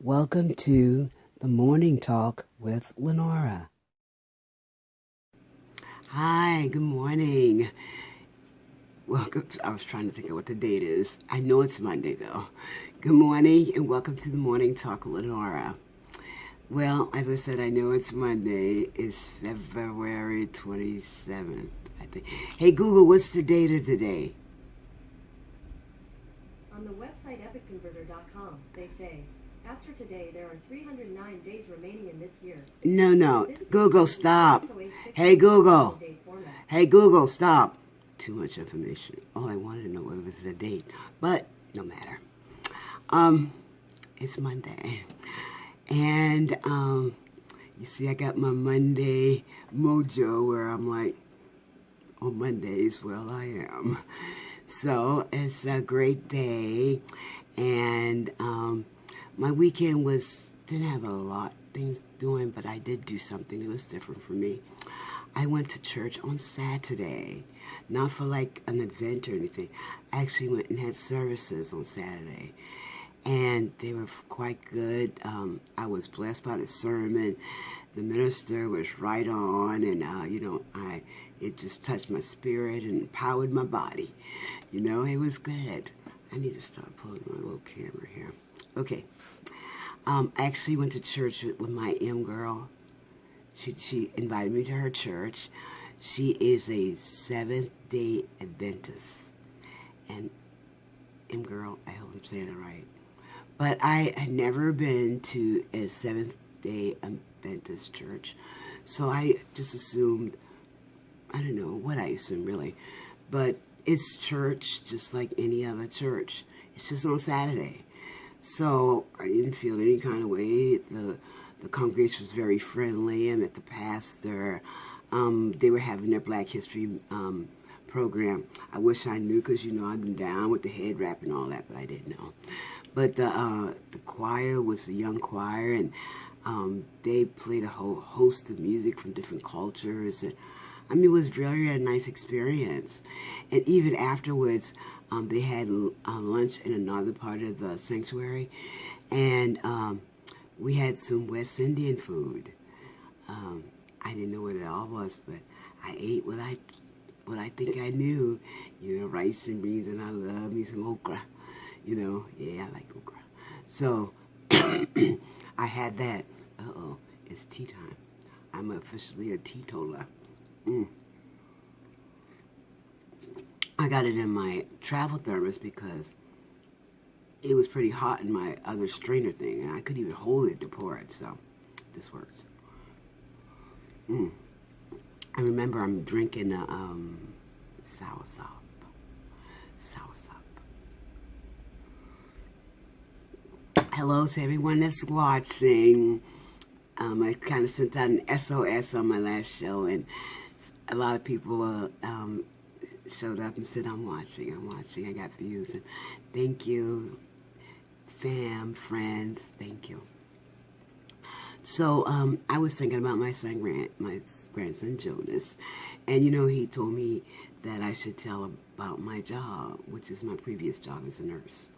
Welcome to the Morning Talk with LENORA. Hi, good morning. Welcome to, I was trying to think of what the date is. I know it's Monday though. Good morning and welcome to the Morning Talk with LENORA. Well, as I said, I know it's Monday. It's February 27th, I think. Hey Google, what's the date of today? On the website epicconverter.com, they say, after today, there are 309 days remaining in this year. No. Google, stop. Hey, Google. Hey, Google, stop. Too much information. All I wanted to know was the date. But no matter. It's Monday. And, you see, I got my Monday mojo where I'm like, on Mondays, well, I am. So, it's a great day. And, my weekend didn't have a lot of things doing, but I did do something that was different for me. I went to church on Saturday, not for like an event or anything. I actually went and had services on Saturday, and they were quite good. I was blessed by the sermon. The minister was right on, and it just touched my spirit and empowered my body. It was good. I need to start pulling my little camera here. Okay. I actually went to church with my M girl. She invited me to her church. She is a Seventh-day Adventist. And M girl, I hope I'm saying it right. But I had never been to a Seventh-day Adventist church. So I just assumed, I don't know what I assumed really, but it's church just like any other church. It's just on Saturday. So I didn't feel any kind of way. The congregation was very friendly. I met the pastor. They were having their Black History program. I wish I knew because, I've been down with the head wrap and all that, but I didn't know. But the choir was a young choir, and they played a whole host of music from different cultures. And it was very a nice experience. And even afterwards, they had lunch in another part of the sanctuary, and we had some West Indian food. I didn't know what it all was, but I ate what I think I knew. Rice and beans, and I love me some okra. I like okra. So I had that. It's tea time. I'm officially a teetotaler. I got it in my travel thermos because it was pretty hot in my other strainer thing, and I couldn't even hold it to pour it, so this works. I remember I'm drinking soursop. Hello to everyone that's watching. I kind of sent out an SOS on my last show, and a lot of people showed up and said, I'm watching, I got views. And thank you, fam, friends, thank you. So I was thinking about my grandson Jonas, and he told me that I should tell about my job, which is my previous job as a nurse.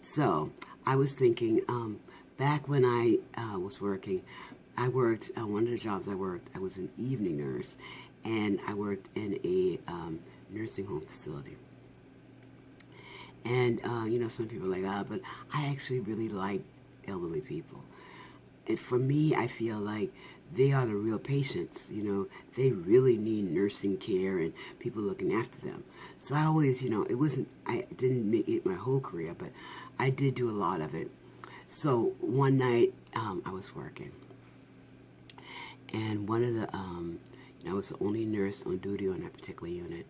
So I was thinking, back when I was working, I worked, one of the jobs I worked, I was an evening nurse, and I worked in a nursing home facility. And, some people are like, but I actually really like elderly people. And for me, I feel like they are the real patients, they really need nursing care and people looking after them. So I always, I didn't make it my whole career, but I did do a lot of it. So one night, I was working, and one of the, I was the only nurse on duty on that particular unit,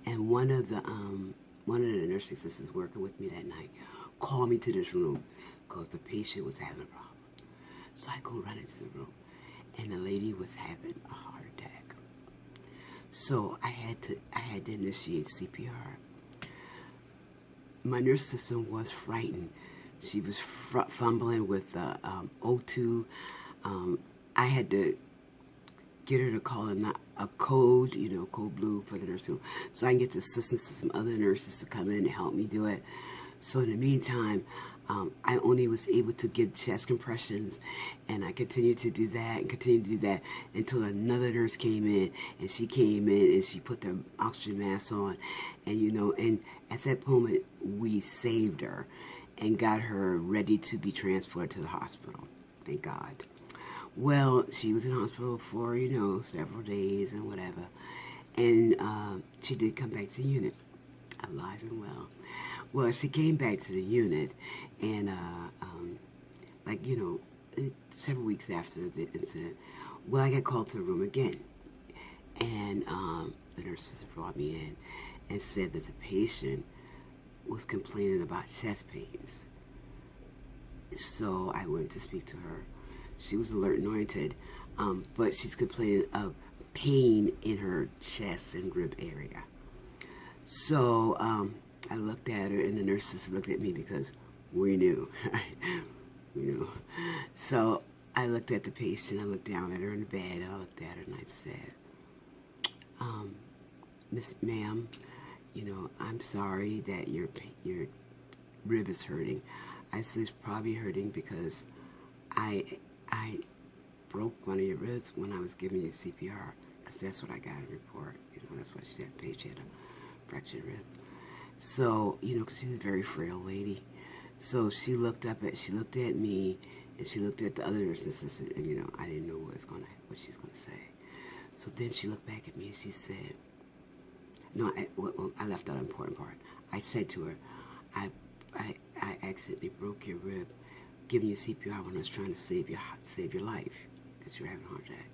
and one of the nursing assistants working with me that night called me to this room because the patient was having a problem. So I go run into the room, and the lady was having a heart attack. So I had to initiate CPR. My nurse assistant was frightened. She was fumbling with O2. I had to get her to call a code, code blue for the nursing home, so I can get the assistance to some other nurses to come in and help me do it. So in the meantime, I only was able to give chest compressions, and I continued to do that and continued to do that until another nurse came in, and she came in and she put the oxygen mask on, and and at that moment we saved her and got her ready to be transported to the hospital. Thank God. Well, she was in hospital for several days and whatever, and she did come back to the unit, alive and well. Well, she came back to the unit, and several weeks after the incident, well, I got called to the room again, and the nurses brought me in and said that the patient was complaining about chest pains. So I went to speak to her. She was alert and oriented, but she's complaining of pain in her chest and rib area. So I looked at her, and the nurses looked at me because we knew. We knew. So I looked at the patient, I looked down at her in the bed, and I looked at her and I said, Miss Ma'am, I'm sorry that your rib is hurting. I said it's probably hurting because I broke one of your ribs when I was giving you CPR, because that's what I got in the report. That's why she had a fractured rib. So, because she's a very frail lady. So she looked at me, and she looked at the other nurse assistant, and I didn't know what she's gonna say. So then she looked back at me and she said, no, I left out an important part. I said to her, I accidentally broke your rib giving you CPR when I was trying to save your life, because you were having a heart attack.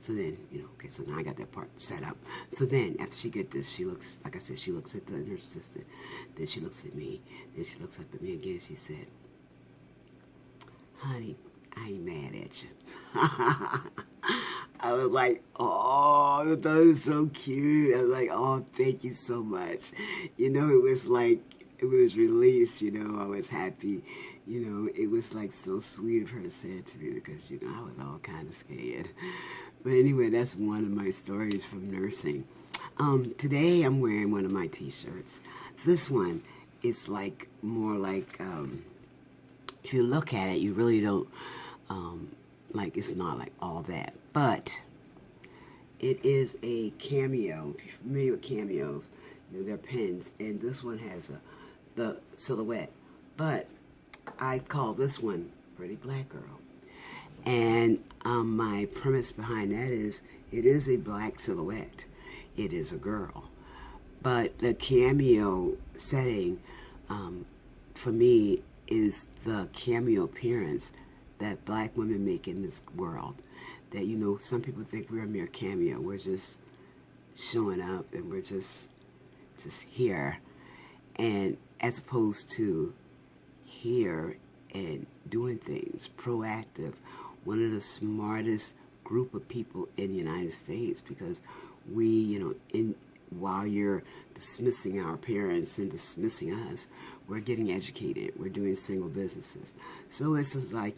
So then, okay, so now I got that part set up. So then, after she gets this, she looks, like I said, she looks at the nurse assistant, then she looks at me, then she looks up at me again, she said, honey, I ain't mad at you. I was like, oh, I thought it was so cute. I was like, oh, thank you so much. It was like, it was released, I was happy. It was like so sweet of her to say it to me, because, I was all kind of scared. But anyway, that's one of my stories from nursing. Today I'm wearing one of my t-shirts. This one is like, more like, if you look at it, you really don't, it's not like all that. But it is a cameo. If you're familiar with cameos, they're pins. And this one has the silhouette. But I call this one Pretty Black Girl. And my premise behind that is, it is a black silhouette. It is a girl. But the cameo setting, for me, is the cameo appearance that black women make in this world. That, some people think we're a mere cameo. We're just showing up, and we're just here. And as opposed to here and doing things, proactive, one of the smartest group of people in the United States, because we, while you're dismissing our parents and dismissing us, we're getting educated, we're doing single businesses. So it's just like,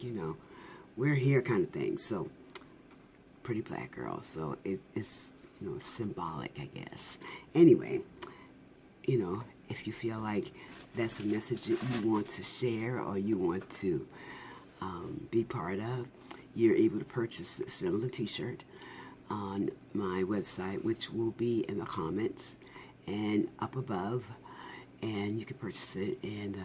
we're here kind of thing. So, Pretty Black Girl. So it's, symbolic, I guess. Anyway, if you feel like that's a message that you want to share or you want to be part of, you're able to purchase a similar t-shirt on my website, which will be in the comments and up above, and you can purchase it and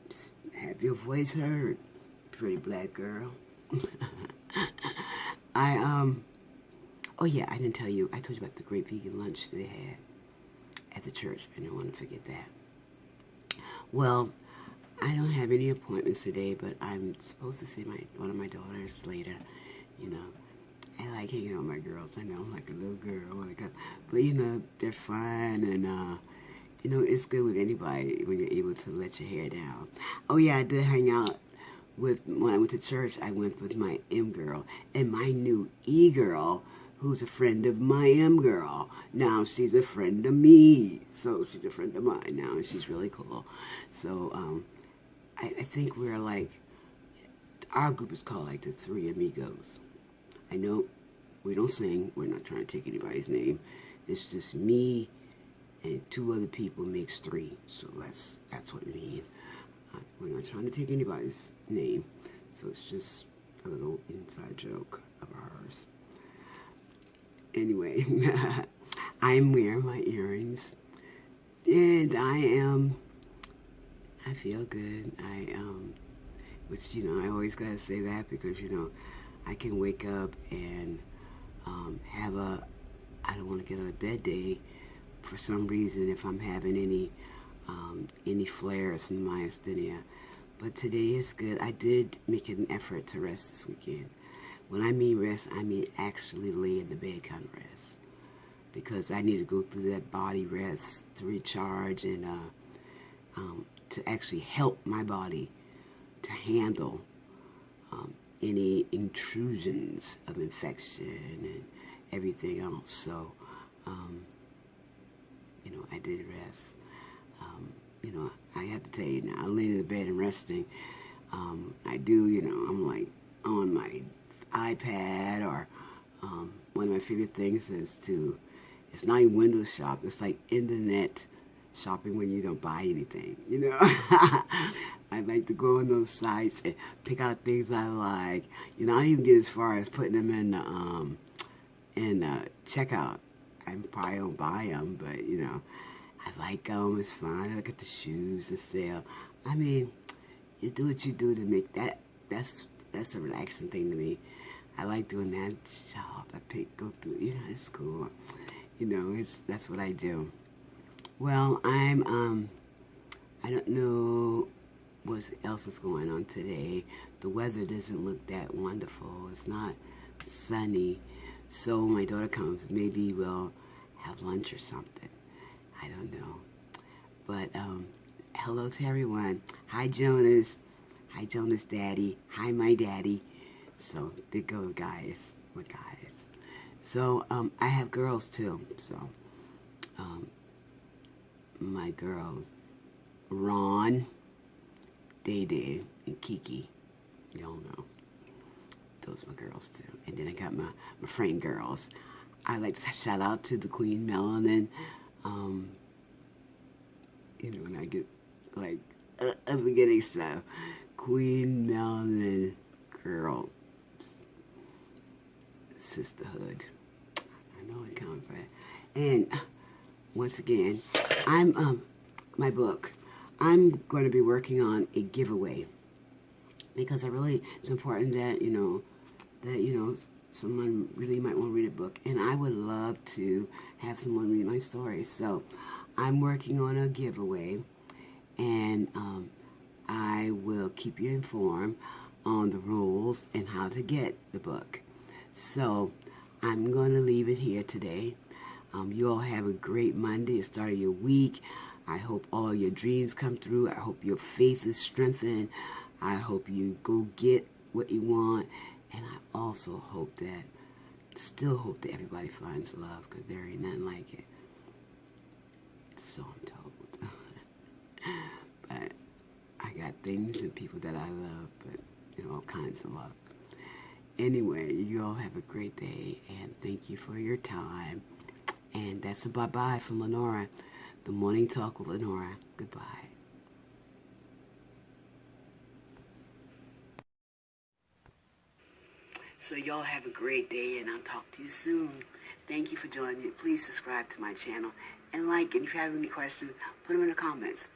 just have your voice heard, Pretty Black Girl. Oh yeah, I didn't tell you, I told you about the great vegan lunch they had at the church. I didn't want to forget that. Well, I don't have any appointments today, but I'm supposed to see one of my daughters later. I like hanging out with my girls. I know I'm like a little girl, but they're fun, and it's good with anybody when you're able to let your hair down. Oh yeah, I did hang out when I went to church. I went with my M girl and my new E girl, who's a friend of my M girl. Now she's a friend of me, so she's a friend of mine now, and she's really cool. So I think we're like, our group is called like the Three Amigos. I know we don't sing. We're not trying to take anybody's name. It's just me and 2 other people makes 3. So that's what we mean. We're not trying to take anybody's name, so it's just a little inside joke of ours. Anyway, I'm wearing my earrings, and I feel good. Which, you know, I always gotta say that because, you know, I can wake up and have a I don't want to get out of bed day for some reason if I'm having any flares from myasthenia. But today is good. I did make an effort to rest this weekend. When I mean rest, I mean actually lay in the bed kind of rest. Because I need to go through that body rest to recharge and to actually help my body to handle any intrusions of infection and everything else. So, you know, I did rest. You know, I have to tell you now, I'm laying in the bed and resting. I do, you know, I'm like on my iPad, or one of my favorite things is it's not even window shop, it's like internet shopping when you don't buy anything, you know. I like to go on those sites and pick out things I like. You know, I even get as far as putting them in checkout. I probably don't buy them, but, you know, I like them. It's fun. I look at the shoes, the sale. I mean, you do what you do to make that. That's a relaxing thing to me. I like doing that. Shop. Go through. You know, it's cool. You know, that's what I do. Well, I don't know what else is going on today. The weather doesn't look that wonderful. It's not sunny. So my daughter comes, maybe we'll have lunch or something. I don't know. But hello to everyone. Hi, Jonas. Hi, Jonas' daddy. Hi, my daddy. So they go, guys. What guys? So I have girls too. So my girls, Ron, Day, and Kiki. Y'all know. Those are my girls too. And then I got my friend girls. I like to shout out to the Queen Melanin. You know, when I get like I'm forgetting stuff. Queen Melanin Girl Sisterhood. I know it comes back. And once again, I'm my book. I'm going to be working on a giveaway because it's important that someone really might want to read a book, and I would love to have someone read my story. So I'm working on a giveaway, and I will keep you informed on the rules and how to get the book. So I'm going to leave it here today. You all have a great Monday, the start of your week. I hope all your dreams come through. I hope your faith is strengthened. I hope you go get what you want. And I also still hope that everybody finds love, because there ain't nothing like it. So I'm told. But I got things and people that I love, but, you know, all kinds of love. Anyway, you all have a great day, and thank you for your time. And that's a bye-bye from LENORA. The Morning Talk with LENORA. Goodbye. So y'all have a great day, and I'll talk to you soon. Thank you for joining me. Please subscribe to my channel and like. And if you have any questions, put them in the comments.